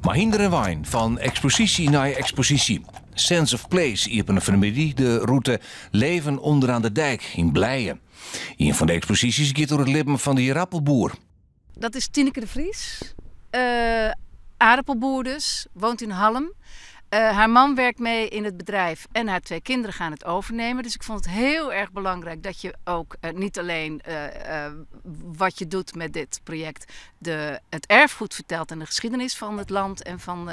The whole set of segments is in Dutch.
Mahinder en Wijn, van expositie naar expositie. Sense of Place, hier op een familie, de route Leven onderaan de dijk in Blijen. Een van de exposities gaat door het lippen van de Rappelboer. Dat is Tineke de Vries, aardappelboer dus, woont in Halm. Haar man werkt mee in het bedrijf en haar 2 kinderen gaan het overnemen. Dus ik vond het heel erg belangrijk dat je ook niet alleen wat je doet met dit project, het erfgoed vertelt en de geschiedenis van het land en van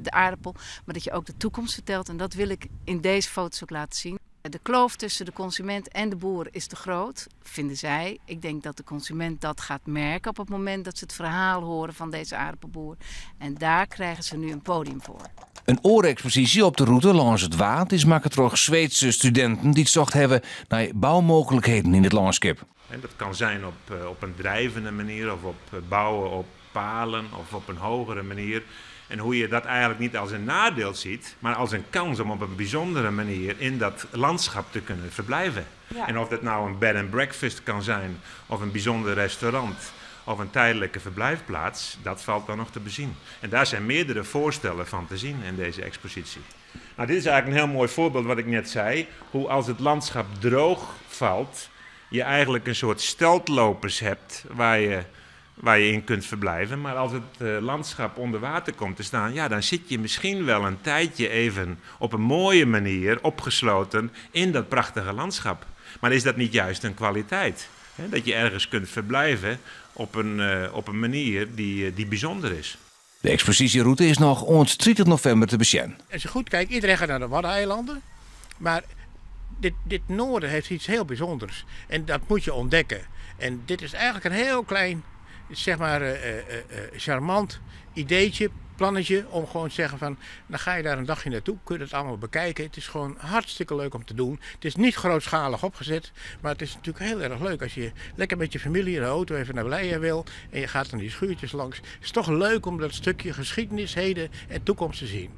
de aardappel, maar dat je ook de toekomst vertelt. En dat wil ik in deze foto's ook laten zien. De kloof tussen de consument en de boer is te groot, vinden zij. Ik denk dat de consument dat gaat merken op het moment dat ze het verhaal horen van deze aardappelboer. En daar krijgen ze nu een podium voor. Een oorexpositie op de route langs het Waad is maken door Zweedse studenten die het zocht hebben naar bouwmogelijkheden in het landschap. En dat kan zijn op een drijvende manier of op bouwen op palen of op een hogere manier. En hoe je dat eigenlijk niet als een nadeel ziet, maar als een kans om op een bijzondere manier in dat landschap te kunnen verblijven. Ja. En of dat nou een bed and breakfast kan zijn, of een bijzonder restaurant, of een tijdelijke verblijfplaats, dat valt dan nog te bezien. En daar zijn meerdere voorstellen van te zien in deze expositie. Nou, dit is eigenlijk een heel mooi voorbeeld wat ik net zei, hoe als het landschap droog valt, je eigenlijk een soort steltlopers hebt waar je in kunt verblijven. Maar als het landschap onder water komt te staan, ja, dan zit je misschien wel een tijdje even op een mooie manier opgesloten in dat prachtige landschap. Maar is dat niet juist een kwaliteit? Hè? Dat je ergens kunt verblijven op een manier die bijzonder is. De expositieroute is nog 30 november te bezien. Als je goed kijkt, iedereen gaat naar de Waddeneilanden. Maar dit noorden heeft iets heel bijzonders. En dat moet je ontdekken. En dit is eigenlijk een heel klein, zeg maar, charmant ideetje, plannetje. Om gewoon te zeggen van, dan ga je daar een dagje naartoe. Kun je het allemaal bekijken. Het is gewoon hartstikke leuk om te doen. Het is niet grootschalig opgezet. Maar het is natuurlijk heel erg leuk als je lekker met je familie in de auto even naar Blijen wil. En je gaat dan die schuurtjes langs. Het is toch leuk om dat stukje geschiedenis, heden en toekomst te zien.